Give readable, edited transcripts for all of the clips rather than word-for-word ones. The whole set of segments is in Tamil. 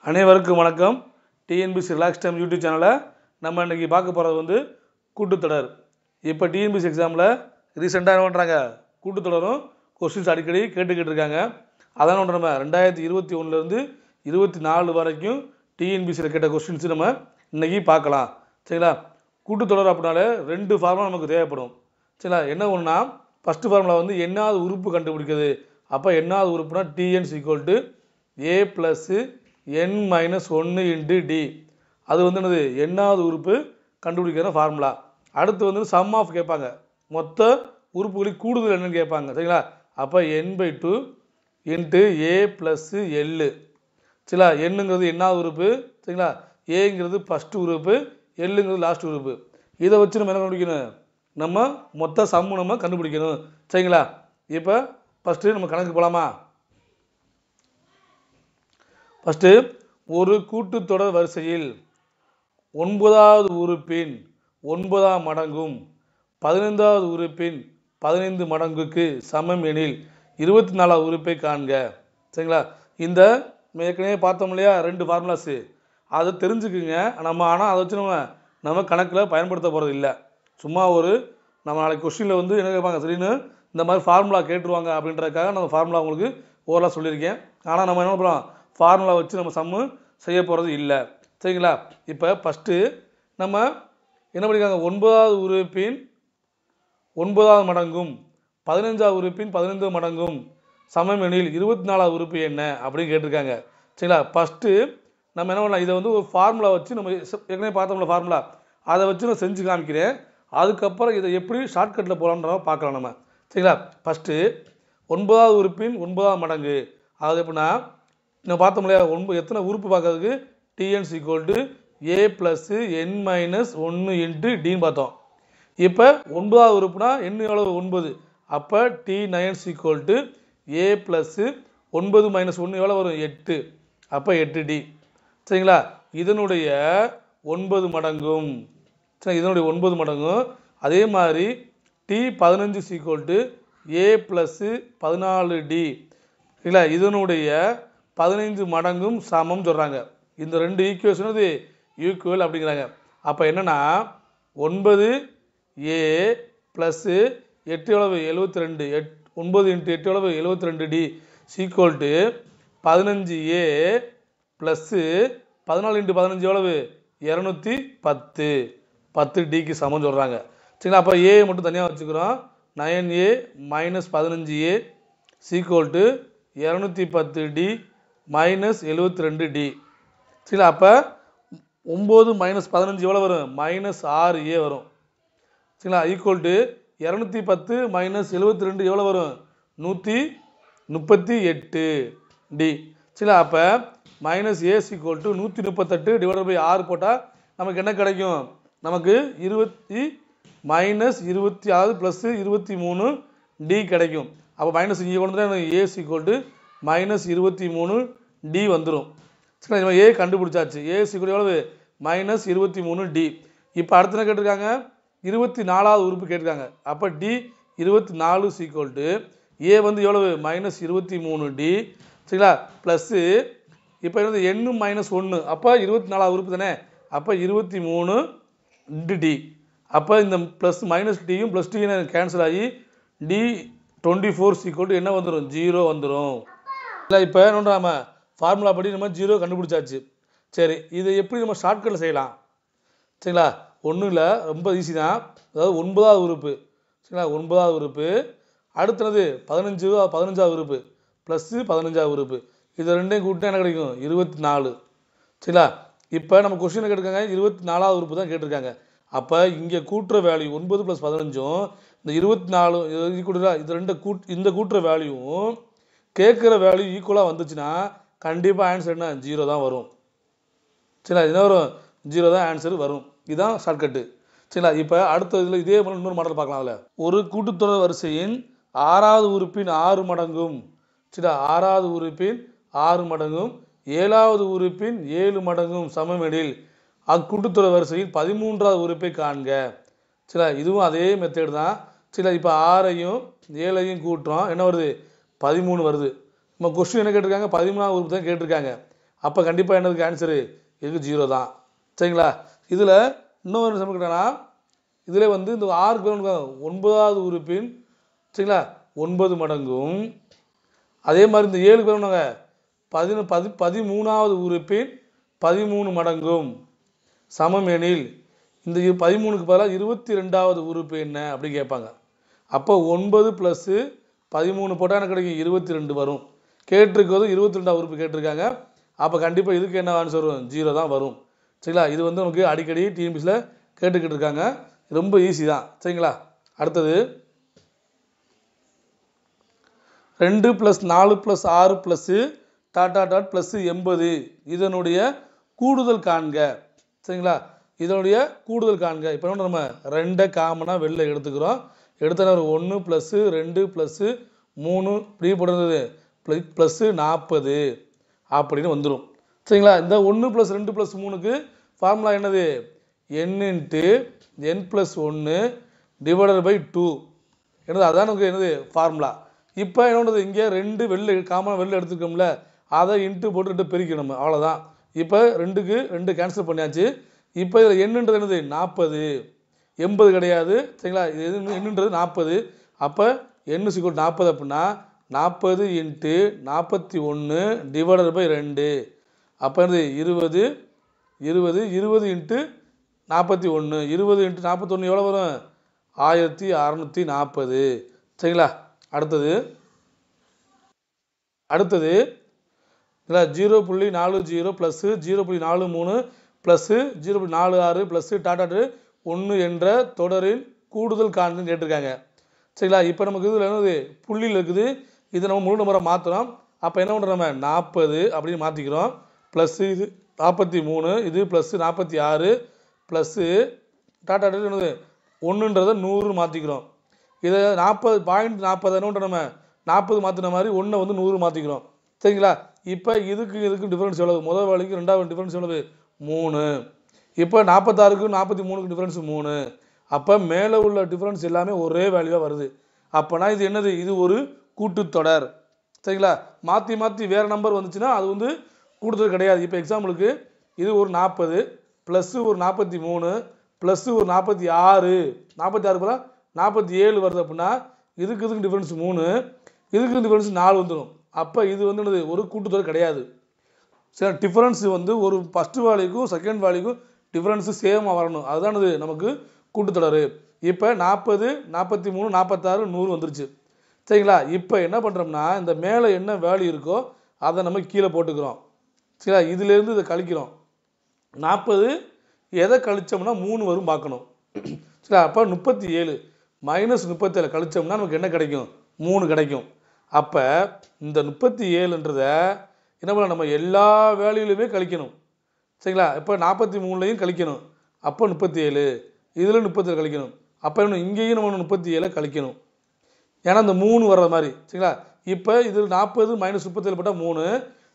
அனைவருக்கும் வணக்கம். டிஎன்பிசி ரிலாக்ஸ் டைம் யூடியூப் சேனலை நம்ம இன்றைக்கி பார்க்க போகிறது வந்து கூட்டுத்தொடர். இப்போ டிஎன்பிசி எக்ஸாமில் ரீசெண்டாக என்ன பண்ணுறாங்க, கூட்டுத்தொடரும் கொஸ்டின்ஸ் அடிக்கடி கேட்டுக்கிட்டு இருக்காங்க. அதான் ஒன்று நம்ம 2021 24 வரைக்கும் டிஎன்பிசியில் கேட்ட கொஸ்டின்ஸ் நம்ம இன்றைக்கி பார்க்கலாம். சரிங்களா? கூட்டுத்தொடர் அப்படின்னாலே 2 ஃபார்முலா நமக்கு தேவைப்படும். சரிங்களா? என்ன ஒன்றுனா, ஃபஸ்ட்டு ஃபார்முலா வந்து என்னாவது உறுப்பு கண்டுபிடிக்கிறது. அப்போ என்னாவது உறுப்புனா T n's equal to A plus n - 1 × d. அது வந்து என்னது, என்னாவது உறுப்பு கண்டுபிடிக்கிற ஃபார்முலா. அடுத்து வந்து சம் ஆஃப் கேட்பாங்க, மொத்த உறுப்புகளின் கூடுதல் என்னன்னு கேட்பாங்க. சரிங்களா? அப்போ n/2 × a + l. சரிங்களா? என்னங்கிறது என்னாவது உறுப்பு, சரிங்களா? ஏங்கிறது ஃபஸ்ட்டு உறுப்பு, எல்லுங்கிறது லாஸ்ட் உறுப்பு. இதை வச்சு நம்ம என்ன கண்டுபிடிக்கணும், நம்ம மொத்த சம்மு நம்ம கண்டுபிடிக்கணும். சரிங்களா? இப்போ ஃபஸ்ட்டு நம்ம கணக்கு போகலாமா? ஃபஸ்ட்டு, ஒரு கூட்டுத்தொடர் வரிசையில் 9வது உறுப்பின் 9ஆம் மடங்கும் 15வது உறுப்பின் 15 மடங்குக்கு சமம் எனில் 24வது உறுப்பை காண்க. சரிங்களா? இந்த ஏற்கனவே பார்த்தோம் இல்லையா 2 ஃபார்முலாஸு, அதை தெரிஞ்சுக்குங்க. ஆனால் அதை வச்சு நம்ம கணக்கில் பயன்படுத்த போகிறது இல்லை. சும்மா நம்ம நாளைக்கு கொஸ்டினில் வந்து என்ன கேட்பாங்க, சரின்னு இந்த மாதிரி ஃபார்முலா கேட்டுருவாங்க அப்படின்றதுக்காக நம்ம ஃபார்முலா உங்களுக்கு ஓவராக சொல்லியிருக்கேன். ஆனால் நம்ம என்ன பண்ணுறோம், ஃபார்முலா வச்சு நம்ம சம்மு செய்ய போகிறது இல்லை. சரிங்களா? இப்போ ஃபஸ்ட்டு நம்ம என்ன பண்ணியிருக்காங்க, 9வது உறுப்பின் 9ஆவது மடங்கும் 15வது உறுப்பின் 15 மடங்கும் சமம் எனில் 24வது உறுப்பு என்ன அப்படின்னு கேட்டிருக்காங்க. சரிங்களா? ஃபஸ்ட்டு நம்ம என்ன பண்ணலாம், இதை வந்து ஒரு ஃபார்முலா வச்சு நம்ம ஏற்கனவே பார்த்தோம்ல ஃபார்முலா, அதை வச்சு நான் செஞ்சு காமிக்கிறேன். அதுக்கப்புறம் இதை எப்படி ஷார்ட்கட்டில் போகலான்ற பார்க்கலாம் நம்ம. சரிங்களா? ஃபஸ்ட்டு 9வது உறுப்பின் 9ஆம் மடங்கு, அது எப்படின்னா நம்ம பார்த்தோம் இல்லையா, எத்தனை உறுப்பு பார்க்கறதுக்கு T n's equal to A plus n - 1 × டின்னு பார்த்தோம். இப்போ 9வது உறுப்புனா என்ன எவ்வளவு, 9. அப்போ t9 equal to A plus 9 - 1 எவ்வளோ வரும், 8. அப்போ 8d. சரிங்களா? இதனுடைய 9 மடங்கும், சரி, இதனுடைய 9 மடங்கும். அதே மாதிரி t15 equal to A plus 14d. சரிங்களா? இதனுடைய 15 மடங்கும் சமம் சொல்கிறாங்க. இந்த 2 ஈக்குவேஷன் இது ஈக்குவல் அப்படிங்கிறாங்க. அப்போ என்னென்னா 9a ப்ளஸ்ஸு 8 எவ்வளவு, 72. 9 × 8 எவ்வளவு, 72d equal to 15a plus 14 × 15 எவ்வளவு, 210. 10dக்கு சமம் சொல்கிறாங்க. சரிங்களா? அப்போ ஏ மட்டும் தனியாக வச்சுக்கிறோம். 9a - 15a equal to 210d - 72d. சரிங்களா? அப்போ 9 - 15 எவ்வளோ வரும், -6a வரும். சரிங்களா? ஈக்குவல் டு 210 - 72 எவ்வளோ வரும், 138d. சரிங்களா? அப்போ -a ஈக்குவல் டு 138 / 6 போட்டால் நமக்கு என்ன கிடைக்கும், நமக்கு 20 - 26 + 23d கிடைக்கும். அப்போ மைனஸ் இங்கே கொண்டு தான் a ஈக்குவல் டு -23d வந்துடும். சரி, நம்ம ஏ கண்டுபிடிச்சாச்சு. ஏ ஈக்குவல் எவ்வளவு, -23d. இப்போ அடுத்து என்ன கேட்டிருக்காங்க, 24வது உறுப்பு கேட்டிருக்காங்க. அப்போ d 24 ஈக்குவல் டு ஏ வந்து எவ்வளவு, -23d. சரிங்களா? ப்ளஸ்ஸு இப்போ என்னது n - 1, அப்போ 24வது உறுப்பு தானே. அப்போ 23 × d. அப்போ இந்த ப்ளஸ் மைனஸ் டியும் ப்ளஸ் டியும் கேன்சல் ஆகி d 24 ஈக்குவல் டு என்ன வந்துடும், 0 வந்துடும். இல்லை, இப்போ என்ன நம்ம ஃபார்முலா படி நம்ம 0 கண்டுபிடிச்சாச்சு. சரி, இதை எப்படி நம்ம ஷார்ட்கட்டில் செய்யலாம்? சரிங்களா? ஒன்றும் இல்லை, ரொம்ப ஈஸி தான். அதாவது 9வது உறுப்பு, சரிங்களா, 9வது உறுப்பு, அடுத்தது 15வது உறுப்பு ப்ளஸ்ஸு 15வது உறுப்பு, இது ரெண்டையும் கூட்டினா என்ன கிடைக்கும், 24. சரிங்களா? இப்போ நம்ம கொஸ்டினை கேட்டிருக்காங்க 24வது உறுப்பு தான் கேட்டிருக்காங்க. அப்போ இங்கே கூட்டுற வேல்யூ 9 + 15 இந்த 24 இது ரெண்டு இந்த கூட்டுற வேல்யூவும் கேட்குற வேல்யூ ஈக்குவலாக வந்துச்சுன்னா கண்டிப்பாக ஆன்சர் என்ன, 0 தான் வரும். சரிங்களா? என்ன வரும், 0 தான் ஆன்சர் வரும். இதுதான் ஷார்ட்கட்டு. சரிங்களா? இப்போ அடுத்த இதில் இதே மாதிரி இன்னொரு மாடல் பார்க்கலாம். அதில் ஒரு கூட்டுத்தொடர் வரிசையின் 6வது உறுப்பின் 6 மடங்கும், சரிங்களா, 6வது உறுப்பின் 6 மடங்கும் 7வது உறுப்பின் 7 மடங்கும் சமம் எனில் அக்கூட்டுத்தொடர் வரிசையில் 13வது உறுப்பை காண்க. சரிங்களா? இதுவும் அதே மெத்தேடு தான். சரிங்களா? இப்போ 6ஐயும் 7ஐயும் கூட்டுறோம், என்ன வருது, 13 வருது. நம்ம கொஸ்டின் என்ன கேட்டிருக்காங்க, 13வது உறுப்பு தான் கேட்டிருக்காங்க. அப்போ கண்டிப்பாக என்னதுக்கு ஆன்சரு இதுக்கு 0 தான். சரிங்களா? இதில் இன்னொரு சம் கேட்டேன்னா இதில் வந்து இந்த 6 பேர் 9வது உறுப்பின் சரிங்களா 9 மடங்கும் அதே மாதிரி இந்த 7 பேர் 13வது உறுப்பின் 13 மடங்கும் சமம் எனில் இந்த 13க்கு பதிலாக 22வது உறுப்பு என்ன அப்படின்னு கேட்பாங்க. அப்போ 9 + 13 போட்டால் எனக்கு கிடைக்கும் 22 வரும். கேட்டிருக்கிறது 22வது உறுப்பு கேட்டிருக்காங்க. அப்போ கண்டிப்பாக இதுக்கு என்ன ஆன்சர் வரும் 0 தான் வரும். சரிங்களா? இது வந்து நமக்கு அடிக்கடி டிஎன்பிஎஸ்சியில் கேட்டுக்கிட்டு இருக்காங்க. ரொம்ப ஈஸி தான். சரிங்களா? அடுத்தது 2 + 4 + 6 + +80 இதனுடைய கூடுதல் காண்க. சரிங்களா? இதனுடைய கூடுதல் காண்க. இப்போ நம்ம 2 காமனாக வெளில எடுத்துக்கிறோம். எடுத்தனா 1 + 2 + 3 இப்படி போடுறது +40 அப்படின்னு வந்துடும். சரிங்களா? இந்த 1 + 2 + 3க்கு ஃபார்முலா என்னது n × n + 1 / 2 என்னது அதான் நமக்கு என்னது ஃபார்முலா. இப்போ என்னது இங்கே 2 வெளில காமனாக வெளில எடுத்துக்கோம்ல அதை இன்ட்டு போட்டு பெருக்கணும் நம்ம அவ்வளோதான். இப்போ 2க்கு 2 கேன்சல் பண்ணியாச்சு. இப்போ இதில் என்னன்றது என்னது 40 80 கிடையாது. சரிங்களா? இது என்னன்றது 40. அப்போ n = 40 அப்படின்னா 40 × 41 / 2 அப்போ என்னது 20 20 20 × 41 20 × 41 எவ்வளோ வரும் 1640. சரிங்களா? அடுத்தது 0.40 + 0.43 + 0.46 + 1 என்ற தொடரின் கூடுதல் காண்கன்னு கேட்டிருக்காங்க. சரிங்களா? இப்போ நமக்கு இதில் என்னது புள்ளியில் இருக்குது. இதை நம்ம முழு நம்பரை மாற்றுறோம். அப்போ என்ன பண்ணுறோம் நம்ம 40 அப்படின்னு மாற்றிக்கிறோம். ப்ளஸ் இது 43 இது ப்ளஸ் 46 ப்ளஸ் என்னது 1ன்றதை 100 மாற்றிக்கிறோம். இதை 40.40 என்ன நம்ம 40 மாற்றின மாதிரி 1 வந்து 100 மாற்றிக்கிறோம். சரிங்களா? இப்போ இதுக்கு டிஃபரன்ஸ் எவ்வளவு முதல் வேலைக்கு ரெண்டாவது டிஃபரன்ஸ் எவ்வளவு 3. இப்போ 46க்கும் 43க்கும் டிஃபரன்ஸ் 3. அப்போ மேலே உள்ள டிஃபரன்ஸ் எல்லாமே ஒரே வேல்யூவாக வருது. அப்போனா இது என்னது இது ஒரு கூட்டுத்தொடர். சரிங்களா? மாற்றி மாற்றி வேறு நம்பர் வந்துச்சுன்னா அது வந்து கூட்டுத்தொடர் கிடையாது. இப்போ எக்ஸாம்பிளுக்கு இது ஒரு 40 ப்ளஸ் ஒரு 43 ப்ளஸ் ஒரு 46 46 47 வருது அப்படின்னா இதுக்கு டிஃபரன்ஸ் 3 இதுக்கு டிஃபரன்ஸ் 4 வந்துடும். அப்போ இது வந்து என்னது ஒரு கூட்டுத்தொடர் கிடையாது. சரி, டிஃபரன்ஸ் வந்து ஒரு ஃபஸ்ட்டு வேல்யூக்கும் செகண்ட் வேல்யூக்கும் டிஃபரன்ஸு சேமாக வரணும். அதுதான் இது நமக்கு கூட்டுத்தொடர். இப்போ 40 43 46 100 வந்துருச்சு. சரிங்களா? இப்போ என்ன பண்ணுறோம்னா இந்த மேலே என்ன வேல்யூ இருக்கோ அதை நம்ம கீழே போட்டுக்கிறோம். சரிங்களா? இதுலேருந்து இதை கழிக்கிறோம். 40 எதை கழிச்சோம்னா 3 வரும் பார்க்கணும். சரி, அப்போ 37 -37 கழிச்சோம்னா நமக்கு என்ன கிடைக்கும் 3 கிடைக்கும். அப்போ இந்த 37ன்றத என்ன பண்ணலாம் நம்ம எல்லா வேல்யூலையுமே கழிக்கணும். சரிங்களா? இப்போ 43லையும் கழிக்கணும். அப்போ 37 இதில் 37 கழிக்கணும். அப்போ என்ன இங்கேயும் நம்ம 37 கழிக்கணும். ஏன்னா இந்த 3 வர்ற மாதிரி. சரிங்களா? இப்போ இதில் 40 -37 போட்டால் 3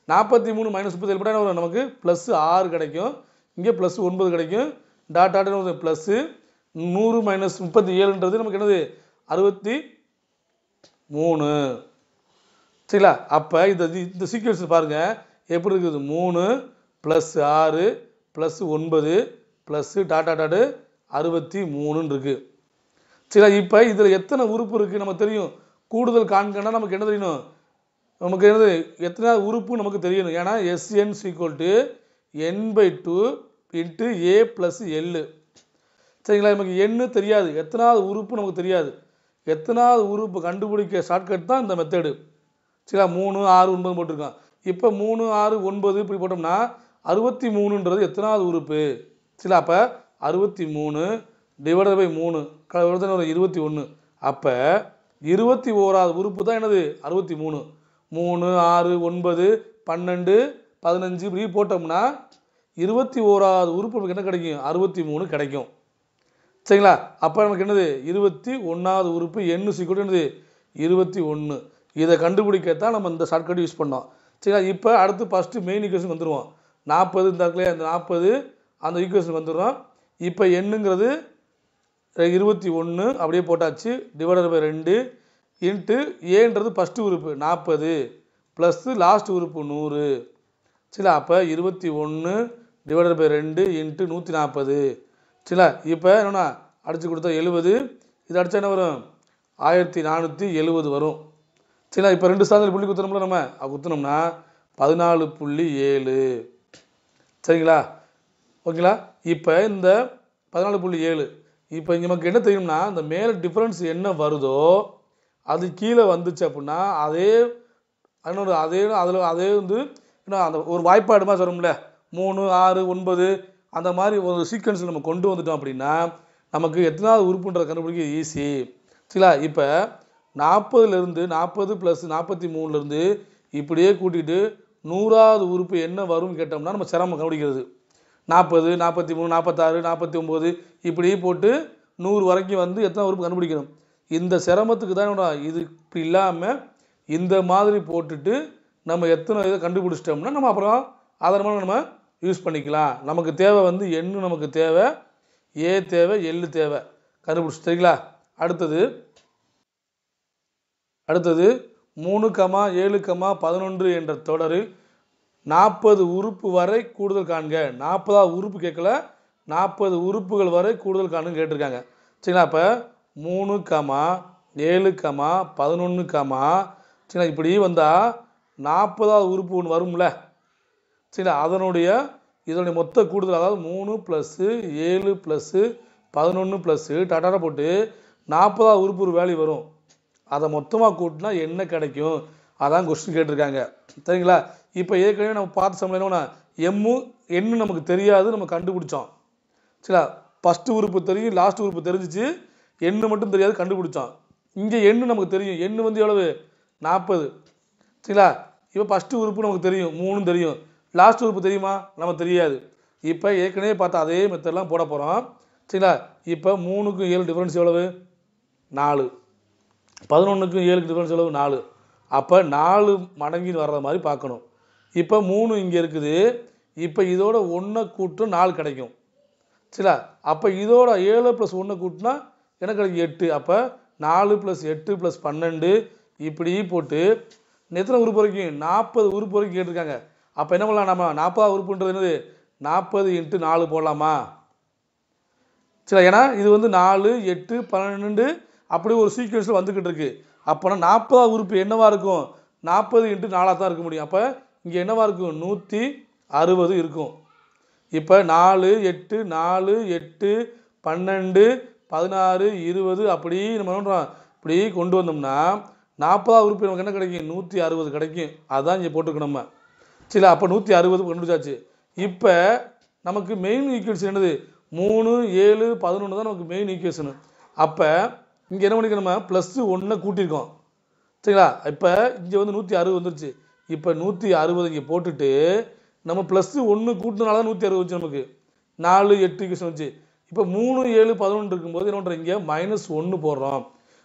43 -37 போட்டால் என்ன வரும் நமக்கு +6 கிடைக்கும். இங்கே +9 கிடைக்கும். டாட் ப்ளஸ் 100 - 37ன்றது நமக்கு என்னது 63. சரிங்களா? அப்போ இந்த சீக்வன்ஸ் பாருங்கள் எப்படி இருக்குது 3 + 6 + 9 + டாட் 63 இருக்குது. சரிங்களா? இப்போ இதில் எத்தனை உறுப்பு இருக்குது நமக்கு தெரியும். கூடுதல் காண்கன்னா நமக்கு என்ன தெரியணும் நமக்கு என்னது எத்தனாவது உறுப்பு நமக்கு தெரியணும். ஏன்னா SN = n/2 × a + l. சரிங்களா? நமக்கு என்ன தெரியாது எத்தனாவது உறுப்பு நமக்கு தெரியாது. எத்தனாவது உறுப்பு கண்டுபிடிக்க ஷார்ட்கட் தான் இந்த மெத்தடு. சரிங்களா? 3 6 9 போட்டிருக்கோம். இப்போ 3 6 9 இப்படி போட்டோம்னா 63ன்றது எத்தனாவது உறுப்பு. சரிங்களா? அப்போ 63 ÷ 3 21. அப்போ 21வது உறுப்பு தான் என்னது 63. 3 6 9 12 15 இப்படி போட்டோம்னா 21வது உறுப்பு நமக்கு என்ன கிடைக்கும் 63 கிடைக்கும். சரிங்களா? அப்போ நமக்கு என்னது 21வது உறுப்பு n = என்னது 21. இதை கண்டுபிடிக்கத்தான் நம்ம இந்த ஷார்ட்கட் யூஸ் பண்ணோம். சரிங்களா? இப்போ அடுத்து ஃபஸ்ட்டு மெயின் ஈக்குவேஷன் வந்துடுவோம். 40 இந்த இடத்துல அந்த 40 அந்த ஈக்குவேஷன் வந்துடும். இப்போ என்னங்கிறது 21 அப்படியே போட்டாச்சு /2 இன்ட்டு ஏன்றது ஃபஸ்ட்டு உறுப்பு 40 ப்ளஸ் லாஸ்ட் உறுப்பு 100 சரிங்களா. அப்போ 21 டிவைடட் பை 2 இன்ட்டு 140. சரிங்களா. இப்போ என்னென்னா அடித்து கொடுத்தா 70, இது அடித்தா என்ன வரும் 1470 வரும். சரிங்களா. இப்போ 2 ஸ்தானத்தில் புள்ளி குத்துனோம்ல, நம்ம குத்துனோம்னா 14.7. சரிங்களா. ஓகேங்களா. இப்போ இந்த 14.7 இப்போ இங்கே நமக்கு என்ன தெரியும்னா, இந்த மேலே டிஃப்ரென்ஸ் என்ன வருதோ அது கீழே வந்துச்சு அப்படின்னா அதே இன்னொரு அதே வந்து என்ன அந்த ஒரு வாய்ப்பாடு மாதிரி வரும்ல, 3, 6, 9 அந்த மாதிரி ஒரு சீக்வன்ஸில் நம்ம கொண்டு வந்துட்டோம் அப்படின்னா நமக்கு எத்தனாவது உறுப்புன்றதை கண்டுபிடிக்க ஈஸி. சரிங்களா. இப்போ 40லேருந்து 40 + 43லேருந்து இப்படியே கூட்டிகிட்டு 100வது உறுப்பு என்ன வரும்னு கேட்டோம்னா நம்ம சிரமம் கண்டுபிடிக்கிறது. 40, 43, 46, 49 இப்படி போட்டு 100 வரைக்கும் வந்து எத்தனை உறுப்பு கண்டுபிடிக்கணும். இந்த சிரமத்துக்கு தான் இது இப்படி இல்லாமல் இந்த மாதிரி போட்டுட்டு நம்ம எத்தனை இதை கண்டுபிடிச்சிட்டோம்னா நம்ம அப்புறம் அதை நம்ம யூஸ் பண்ணிக்கலாம். நமக்கு தேவை வந்து எண்ணு, நமக்கு தேவை ஏ தேவை, எள்ளு தேவை கண்டுபிடிச்சி. சரிங்களா. அடுத்தது 3, 7, 11 என்ற தொடரில் 40 உறுப்பு வரை கூடுதல் காண்க. 40வது உறுப்பு கேட்கல, 40 உறுப்புகள் வரை கூடுதல் காணுன்னு கேட்டிருக்காங்க. சரிங்களா. அப்போ 3, 7, 11, சரிங்களா. இப்படி வந்தால் 40வது உறுப்பு ஒன்று வரும்ல. சரிங்களா. இதனுடைய மொத்த கூடுதல், அதாவது 3 + 7 + 11 + டாட்டா போட்டு 40வது உறுப்பு ஒரு வேல்யூ வரும். அதை மொத்தமாக கூட்டினா என்ன கிடைக்கும், அதான் கொஸ்டின் கேட்டிருக்காங்க. சரிங்களா. இப்போ ஏற்கனவே நம்ம பார்த்த சமயம் என்ன எண்ணு நமக்கு தெரியாது, நம்ம கண்டுபிடிச்சோம். சரிங்களா. ஃபஸ்ட்டு உறுப்பு தெரியும், லாஸ்ட் உறுப்பு தெரிஞ்சிச்சு, எண்ணு மட்டும் தெரியாது கண்டுபிடிச்சோம். இங்கே எண்ணு நமக்கு தெரியும், எண்ணு வந்து எவ்வளவு 40. சரிங்களா. இப்போ ஃபஸ்ட்டு உறுப்பு நமக்கு தெரியும் 3 தெரியும், லாஸ்ட் உறுப்பு தெரியுமா நமக்கு தெரியாது. இப்போ ஏற்கனவே பார்த்தா அதே மெத்தட்லாம் போட போகிறோம். சரிங்களா. இப்போ 3க்கும் 7 டிஃபரன்ஸ் எவ்வளவு 4, 11க்கும் 7க்கு டிஃபரன்ஸ் எவ்வளவு 4. அப்போ 4 மடங்கின்னு வர்ற மாதிரி பார்க்கணும். இப்போ 3 இங்கே இருக்குது, இப்போ இதோட 1 கூட்டு 4 கிடைக்கும். சரிங்களா. அப்போ இதோட 7 + 1 கூட்டினா என்ன கிடைக்கும் 8. அப்போ 4 + 8 + 12 இப்படி போட்டு எத்தனை உறுப்பு வரைக்கும் 40 உறுப்பு வரைக்கும் கேட்டிருக்காங்க. அப்போ என்ன பண்ணலாம், நம்ம 40வது உறுப்புன்றது என்னது 40 × 4 போடலாமா. சரி. ஏன்னா இது வந்து 4, 8, 12 அப்படி ஒரு சீக்வன்ஸில் வந்துக்கிட்டு இருக்கு. அப்போனா 40வது உறுப்பு என்னவா இருக்கும் 40 × 4 தான் இருக்க முடியும். அப்போ இங்கே என்னவா இருக்கும் 160 இருக்கும். இப்போ 4, 8, 4, 8, 12, 16, 20 அப்படி நம்ம என்ன பண்ணுறோம், இப்படி கொண்டு வந்தோம்னா 40வது உறுப்பு நமக்கு என்ன கிடைக்கும் 160 கிடைக்கும். அதுதான் இங்கே போட்டிருக்கோம் நம்ம. சரி. அப்போ 160 கண்டுபிடிச்சாச்சு. இப்போ நமக்கு மெயின் ஈக்குவேஷன் என்னது 3, 7, 11 தான் நமக்கு மெயின் ஈக்குவேஷனு. அப்போ இங்கே என்ன பண்ணிக்க, நம்ம +1 கூட்டியிருக்கோம். சரிங்களா. இப்போ இங்கே வந்து 160 வந்துருச்சு. இப்போ 160 இங்கே போட்டுட்டு நம்ம +1 கூட்டினால தான் 160 வச்சு நமக்கு 4, 8 ஈக்குவேஷன் வச்சு. இப்போ 3, 7, 11 இருக்கும்போது என்ன பண்ணுறோம், இங்கே -1 போடுறோம்.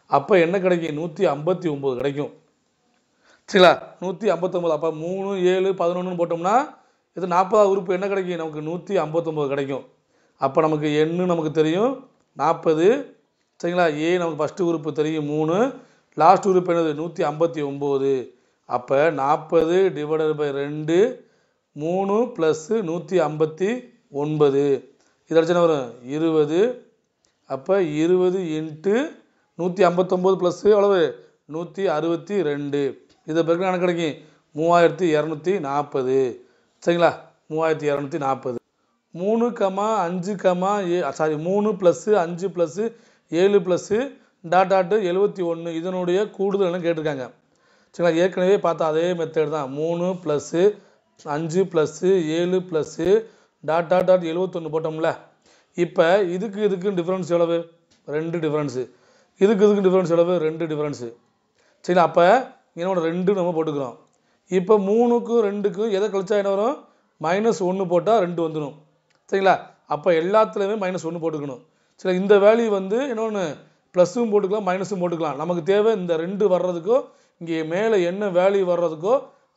அப்போ என்ன கிடைக்கும் 159 கிடைக்கும். சரிங்களா. 159. அப்போ 3, 7, 11 போட்டோம்னா இது 40வது உறுப்பு என்ன கிடைக்கும் நமக்கு 159 கிடைக்கும். அப்போ நமக்கு எண்ணு நமக்கு தெரியும் 40. சரிங்களா. ஏ நமக்கு ஃபஸ்ட்டு உறுப்பு தெரியும் 3, லாஸ்ட் உறுப்பு என்னது 159. அப்போ 40 ÷ 2 3 + 159 இது அடிச்சா வரும் 20. அப்போ 20 × 159 + எவ்வளவு 162. இதை பிறகு எனக்கு கிடைக்கும் 3240. சரிங்களா. 3240. 3, 5, 3 + 5 + 7 + டாட் 71 இதனுடைய கூடுதல் என்ன கேட்டிருக்காங்க. சரிங்களா. ஏற்கனவே பார்த்தா அதே மெத்தட் தான் 3 + 5 + 7 + டாட் 71 போட்டோம்ல. இப்போ இதுக்கு டிஃப்ரென்ஸ் எவ்வளவு 2 டிஃப்ரென்ஸு, இதுக்கு டிஃப்ரென்ஸ் எவ்வளவு 2 டிஃப்ரென்ஸு. சரிங்களா. அப்போ என்னோட 2 நம்ம போட்டுக்கிறோம். இப்போ 3க்கும் 2க்கும் எதை கழிச்சா என்ன வரும் -1 போட்டால் 2 வந்துடும். சரிங்களா. அப்போ எல்லாத்துலேயுமே -1 போட்டுக்கணும். சரி. இந்த வேல்யூ வந்து இன்னொன்று ப்ளஸ்ஸும் போட்டுக்கலாம் மைனஸும் போட்டுக்கலாம். நமக்கு தேவை இந்த 2 வர்றதுக்கோ இங்கே மேலே என்ன வேல்யூ வர்றதுக்கோ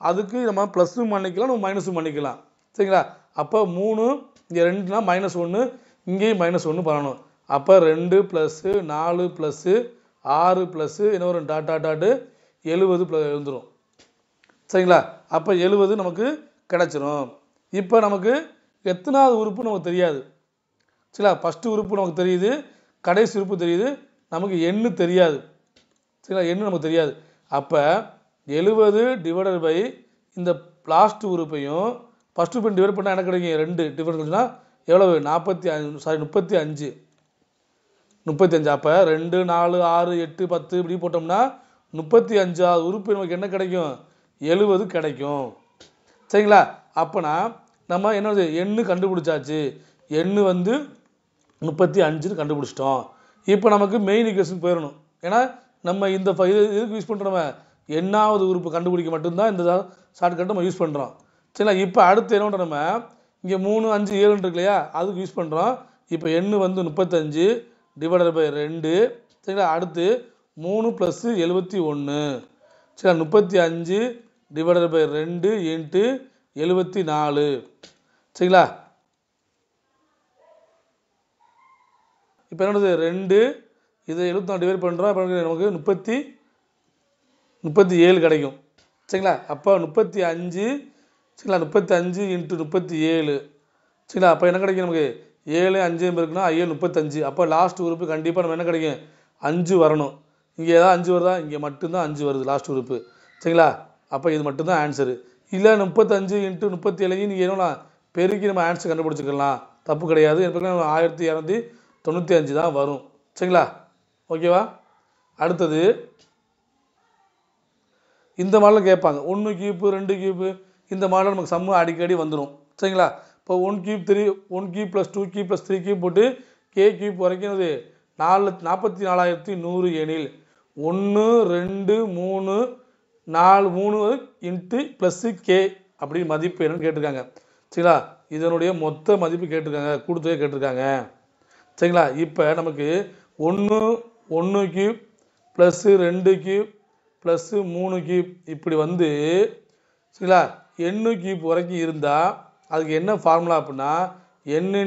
அதுக்கு நம்ம ப்ளஸ்ஸும் பண்ணிக்கலாம், நம்ம மைனஸும் பண்ணிக்கலாம். சரிங்களா. அப்போ 3 இங்கே 2னா -1, இங்கேயும் -1 பண்ணணும். அப்போ 2 + 4 + 6 + என்ன வரும் டாட் 70 வந்துடும். சரிங்களா. அப்போ 70 நமக்கு கிடச்சிரும். இப்போ நமக்கு எத்தனாவது உறுப்பு நமக்கு தெரியாது. சரிங்களா, ஃபஸ்ட்டு உறுப்பு நமக்கு தெரியுது, கடைசி உறுப்பு தெரியுது, நமக்கு எண்ணு தெரியாது. சரிங்களா, எண்ணு நமக்கு தெரியாது. அப்போ 70 டிவைடட் பை இந்த லாஸ்ட் உறுப்பையும் ஃபஸ்ட் உறுப்பு டிவைட் பண்ணால் என்ன கிடைக்கும்? 2 டிஃபரன்ஸ்னா எவ்வளவு? 35. அப்போ 2, 4, 6, 8, 10 இப்படி போட்டோம்னா 35வது உறுப்பு நமக்கு என்ன கிடைக்கும்? 70 கிடைக்கும். சரிங்களா, அப்போனா நம்ம என்னது எண்ணு கண்டுபிடிச்சாச்சு. எண்ணு வந்து 35 கண்டுபிடிச்சிட்டோம். இப்போ நமக்கு மெயின் ஈக்குவேஷன் போயிடணும். ஏன்னா நம்ம இந்த இதுக்கு யூஸ் பண்ணுறோம், எண்ணாவது உறுப்பு கண்டுபிடிக்க மட்டும்தான் இந்த ஷார்ட்கட் நம்ம யூஸ் பண்ணுறோம். சரிங்களா, இப்போ அடுத்து என்ன பண்ணுறோம்? நம்ம இங்கே 3, 5, 7 இருக்கு இல்லையா, அதுக்கு யூஸ் பண்ணுறோம். இப்போ எண்ணு வந்து 35 டிவைடட் பை 2. சரிங்களா, அடுத்து 3 + 71. சரிங்களா, 35 டிவைடட் பை 2 இன்ட்டு 74. சரிங்களா, இப்போ என்னது 2 இதை 74 டிவைட் பண்ணுறோம். அப்போ நமக்கு 37 கிடைக்கும். சரிங்களா, அப்போ 35. சரிங்களா, 35 இன்ட்டு 37. சரிங்களா, அப்போ என்ன கிடைக்கும்? நமக்கு 7, 5 இருக்குன்னா 7 35. அப்போ லாஸ்ட் உறுப்பு கண்டிப்பாக நம்ம என்ன கிடைக்கும்? 5 வரணும். இங்கே ஏதாவது 5 வருதா? இங்கே மட்டும்தான் 5 வருது லாஸ்ட் உறுப்பு. சரிங்களா, அப்போ இது மட்டும்தான் ஆன்சரு. இல்லை 35 இன்ட்டு 37 நீங்கள் என்னன்னா பெருக்கி நம்ம ஆன்சர் கண்டுபிடிச்சிக்கலாம், தப்பு கிடையாது. எனக்கு 1295 தான் வரும். சரிங்களா, ஓகேவா? அடுத்தது இந்த மாடலில் கேட்பாங்க 1 கியூப்பு 2 கியூப்பு. இந்த மாடல் நமக்கு சம்மு அடிக்கடி வந்துடும். சரிங்களா, இப்போ 1 கியூப் 3 1 கியூப் + 2 கியூப் + 3 கியூப் போட்டு கே கியூப் வரைக்கும் 44,100 எனில் 1, 2, 3, 4 3 இன்ட்டு ப்ளஸ்ஸு கே அப்படி மதிப்பு என்னன்னு கேட்டிருக்காங்க. சரிங்களா, இதனுடைய மொத்த மதிப்பு கேட்டிருக்காங்க, கூடுதலே கேட்டிருக்காங்க. சரிங்களா, இப்போ நமக்கு 1 cube plus 2 cube plus 3 cube இப்படி வந்து சரிங்களா n கியூப் வரைக்கும் இருந்தால் அதுக்கு என்ன ஃபார்முலா அப்படின்னா n ×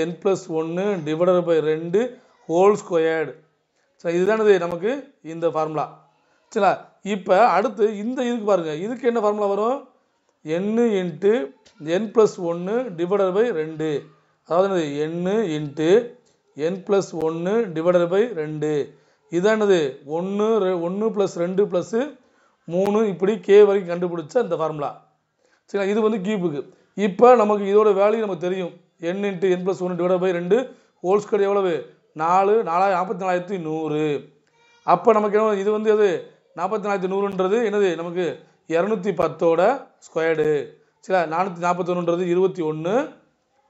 n + 1 divided by 2 whole squared. சரி, இதுதானது நமக்கு இந்த ஃபார்முலா. சரிங்களா, இப்போ அடுத்து இந்த இதுக்கு பாருங்கள், இதுக்கு என்ன ஃபார்முலா வரும்? n × n + 1 divided by 2. அதாவது n × n + 1 டிவைடட் பை 2. இதானது 1 + 2 + 3 இப்படி கே வரைக்கும் கண்டுபிடிச்ச இந்த ஃபார்முலா. சரிங்களா, இது வந்து கியூபுக்கு. இப்போ நமக்கு இதோட வேல்யூ நமக்கு தெரியும். n × n + 1 divided by 2 whole square எவ்வளவு? 44,100. அப்போ நமக்கு என்ன? இது வந்து எது? 44,100ன்றது என்னது? நமக்கு 210ஓட ஸ்கொயர்டு. சரிங்களா, 441ன்றது 21.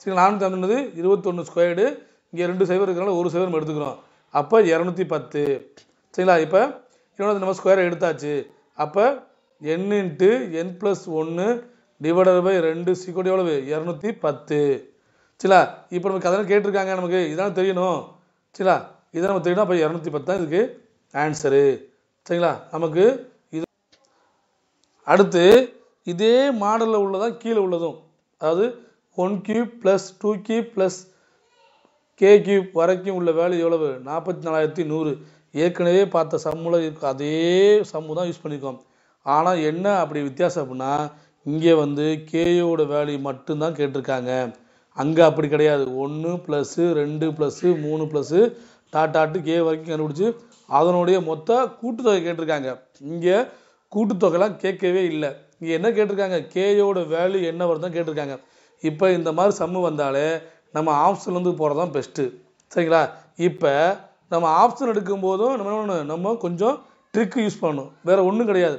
சரிங்களா, 450ன்றது 21 ஸ்கொயர்டு. இங்கே 2 0 இருக்கிறனால 1 0 நம்ம எடுத்துக்கிறோம். அப்போ 210. சரிங்களா, இப்போ இன்னொன்று நம்ம ஸ்கொயரை எடுத்தாச்சு. அப்போ n × n + 1 டிவைடட் பை 2 = எவ்வளவு? 210. சரிங்களா, இப்போ நமக்கு அதெல்லாம் கேட்டிருக்காங்க, நமக்கு இதான் தெரியணும். சரிங்களா, இதை நம்ம தெரியணும். அப்போ 210 தான் இதுக்கு ஆன்சரு. சரிங்களா, நமக்கு இது அடுத்து இதே மாடலில் உள்ளதான் கீழே உள்ளதும், அதாவது 1 கியூப் + 2 கியூப் + கே கியூப் வரைக்கும் உள்ள வேல்யூ எவ்வளவு? 44,100. ஏற்கனவே பார்த்த சம்மில் இருக்கு, அதே சம்மு தான் யூஸ் பண்ணியிருக்கோம். ஆனால் என்ன அப்படி வித்தியாசம் அப்படின்னா இங்கே வந்து கேயோட வேல்யூ மட்டும்தான் கேட்டிருக்காங்க. அங்கே அப்படி கிடையாது. 1 + 2 + 3 + டாட் கே வரைக்கும் கண்டுபிடிச்சி அதனுடைய மொத்த கூட்டுத்தொகை கேட்டிருக்காங்க. இங்கே கூட்டுத்தொகைலாம் கேட்கவே இல்லை. இங்கே என்ன கேட்டிருக்காங்க? கேயோட வேல்யூ என்ன வருதுன்னு கேட்டிருக்காங்க. இப்போ இந்த மாதிரி சம்மு வந்தாலே நம்ம ஆப்ஷன் வந்து போகிறது தான் பெஸ்ட்டு. சரிங்களா, இப்போ நம்ம ஆப்ஷன் எடுக்கும்போதும் நம்ம கொஞ்சம் ட்ரிக்கு யூஸ் பண்ணணும், வேறு ஒன்றும் கிடையாது.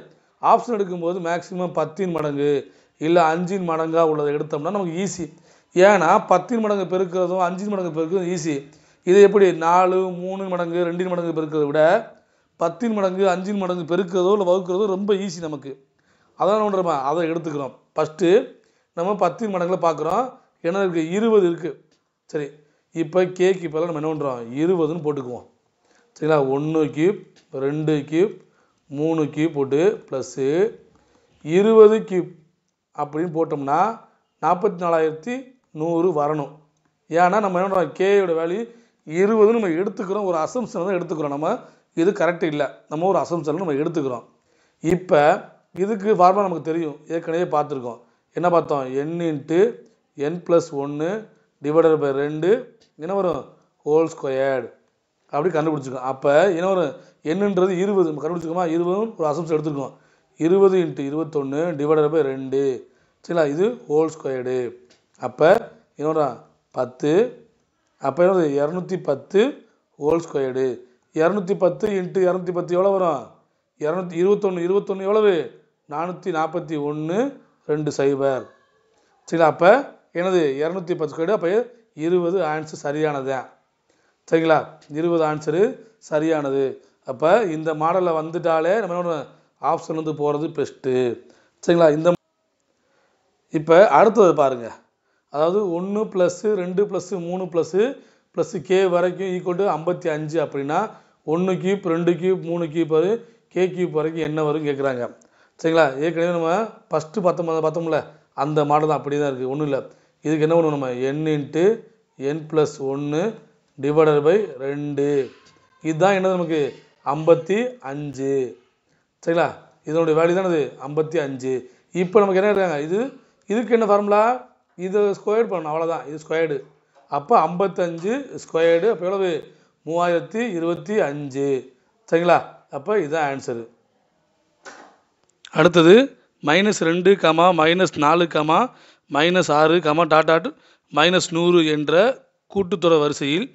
ஆப்ஷன் எடுக்கும்போது மேக்ஸிமம் 10 மடங்கு இல்லை 5 மடங்காக உள்ளதை எடுத்தோம்னா நமக்கு ஈஸி. ஏன்னா 10 மடங்கு பெருக்கிறதும் 5 மடங்கு பெருக்கிறதும் ஈஸி. இது எப்படி 4 3 மடங்கு 2 மடங்கு பெருக்கிறத விட 10 மடங்கு 5 மடங்கு பெருக்கிறதோ இல்லை வகுக்கிறதோ ரொம்ப ஈஸி நமக்கு. அதான் ஒன்றுமா அதை எடுத்துக்கிறோம். ஃபஸ்ட்டு நம்ம 10 மடங்கில் பார்க்குறோம். என்ன இருக்குது? 20 இருக்குது. சரி, இப்போ கேக்கு இப்போல்லாம் நம்ம என்ன பண்ணுறோம்? 20ன்னு போட்டுக்குவோம். சரிங்களா, 1 கியூப் 2 கியூப் 3 கியூப் போட்டு ப்ளஸ்ஸு 20 கியூப் அப்படின்னு போட்டோம்னா 44,100 வரணும். ஏன்னா நம்ம என்ன பண்ணுறோம்? கேயோட வேல்யூ 20ன்னு நம்ம எடுத்துக்கிறோம், ஒரு அசம்ஷன் தான் எடுத்துக்கிறோம். நம்ம இது கரெக்டு இல்லை, நம்ம ஒரு அசம்ஷன் நம்ம எடுத்துக்கிறோம். இப்போ இதுக்கு ஃபார்முலா நமக்கு தெரியும், ஏற்கனவே பார்த்துருக்கோம். என்ன பார்த்தோம் n into n + 1 divided by 2 என்ன வரும் ஹோல் ஸ்கொயர்டு அப்படி கண்டுபிடிச்சிருக்கோம். அப்போ என்ன வரும் என்னன்றது 20 நம்ம கண்டுபிடிச்சிக்கோமா 20 ஒரு அசம்ப்ஷன் எடுத்துருக்கோம் 20 × 21 டிவைடட் பை 2 சரிங்களா இது ஹோல் ஸ்கொயர்டு அப்போ என்ன வரும் 10 அப்போ என்ன 210 ஹோல் ஸ்கொயர்டு 210 × 210 எவ்வளோ வரும் 221 எவ்வளவு 441 2 0 சரிங்களா அப்போ என்னது 210 ஸ்கொயர்டு அப்போ 20 ஆன்சர் சரியானது சரிங்களா 20 ஆன்சரு சரியானது. அப்போ இந்த மாடலில் வந்துட்டாலே நம்ம ஆப்ஷன் வந்து போகிறது பெஸ்ட்டு சரிங்களா. இந்த இப்போ அடுத்தது பாருங்கள் அதாவது 1 + 2 + 3 + k வரைக்கும் ஈக்குவல் டு 55 அப்படின்னா 1 cube 2 cube 3 cube K cube வரைக்கும் என்ன வரும் கேட்குறாங்க சரிங்களா. ஏற்கனவே நம்ம ஃபஸ்ட்டு பார்த்தோம்ல அந்த மாடல் தான் அப்படி தான் இருக்குது ஒன்றும் இல்லை. இதுக்கு என்ன பண்ணுவோம் நம்ம n into n + 1 divided by 2 இதுதான் என்னது நமக்கு 55 சரிங்களா. இதனுடைய வேல்யூ தான் இது 55. இப்போ நமக்கு என்ன இருக்காங்க இதுக்கு என்ன ஃபார்முலா இது ஸ்கொயர்டு பண்ணணும் அவ்வளோதான் இது ஸ்கொயர்டு அப்போ 55 ஸ்கொயர்டு அப்போ எவ்வளவு 3025 சரிங்களா. அப்போ இதுதான் ஆன்சரு. அடுத்தது -2, -4, -6, -100 என்ற கூட்டுத்தொடர் வரிசையில்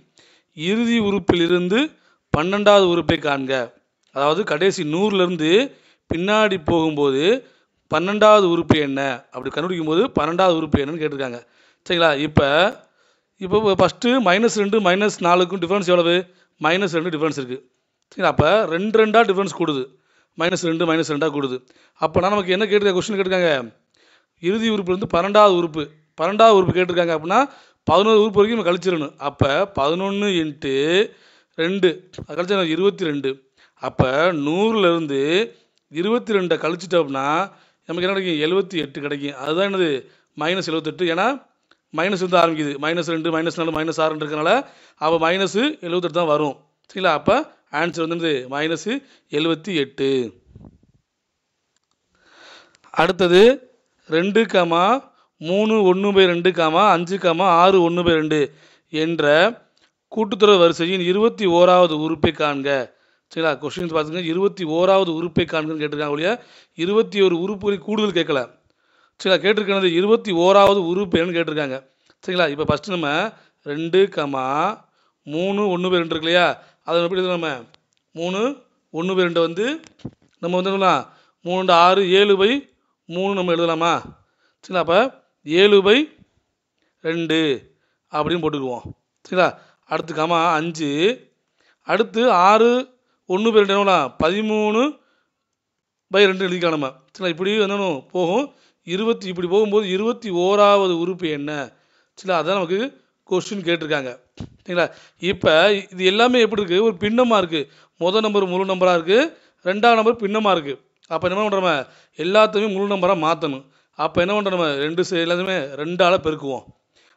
இறுதி உறுப்பிலிருந்து 12வது உறுப்பை காண்க. அதாவது கடைசி 100லேருந்து பின்னாடி போகும்போது 12வது உறுப்பு என்ன அப்படி கண்டுபிடிக்கும் போது 12வது உறுப்பு என்னன்னு கேட்டிருக்காங்க சரிங்களா. இப்போ ஃபஸ்ட்டு -2 -4க்கும் டிஃப்ரென்ஸ் எவ்வளவு -2 டிஃப்ரென்ஸ் இருக்குது சரிங்களா. அப்போ 2 டிஃப்ரென்ஸ் கூடுது -2 -2 கூடுது. அப்போனா நமக்கு என்ன கேட்டிருக்காங்க கொஸ்டின் கேட்டிருக்காங்க இறுதி உறுப்புலேருந்து 12வது உறுப்பு கேட்டிருக்காங்க அப்படின்னா 11 உறுப்பு வரைக்கும் நம்ம கழிச்சிடணும். அப்போ 11 × 2 கழிச்சா 22 அப்போ 100லேருந்து 22 கழிச்சிட்டோம் அப்படின்னா நமக்கு என்ன கிடைக்கும் 78 கிடைக்கும். அதுதான் என்னது -78 ஏன்னா மைனஸ் வந்து ஆரம்பிக்குது -2 -4 -6 இருக்கிறனால அப்போ -78 தான் வரும் சரிங்களா. அப்போ ஆன்சர் வந்து -78. அடுத்தது 2, 3, 1/2, 5, 6, 1/2 என்ற கூட்டுத்தொடர் வரிசையின் 21வது உறுப்பை காண்க சரிங்களா. கொஸ்டின் பார்த்துங்க 21வது உறுப்பை காண்கன்னு கேட்டிருக்காங்க இல்லையா 21 உறுப்புகளை கூடுதல் கேட்கல சரிங்களா. கேட்டிருக்கிறது 21வது உறுப்பு என்னன்னு கேட்டிருக்காங்க சரிங்களா. இப்போ ஃபஸ்ட்டு நம்ம 2, 3, 1/2 இருக்கு இல்லையா அதை எப்படி நம்ம 3, 1/2 வந்து நம்ம வந்து என்னலாம் 3, 6, 7/3 நம்ம எழுதலாமா சரிங்களா. அப்போ 7/2 அப்படின்னு போட்டுக்குவோம் சரிங்களா. அடுத்து 5 அடுத்து 6, 1/2 என்னலாம் 13/2 எழுதிக்கலாம் நம்ம சரிங்களா. இப்படி வந்து போகும் 20 இப்படி போகும்போது 21வது உறுப்பு என்ன சரிங்களா. அதான் நமக்கு கொஸ்டின் கேட்டிருக்காங்க சரிங்களா. இப்போ இது எல்லாமே எப்படி இருக்குது ஒரு பின்னமாக இருக்குது. முதல் நம்பர் முழு நம்பராக இருக்குது 2ஆவது நம்பர் பின்னமாக இருக்குது. அப்போ என்ன பண்ணுறோம் எல்லாத்தையுமே முழு நம்பராக மாற்றணும். அப்போ என்ன பண்ணுறோம் நம்ம எல்லாத்தையுமே 2ஆல் பெருக்குவோம்.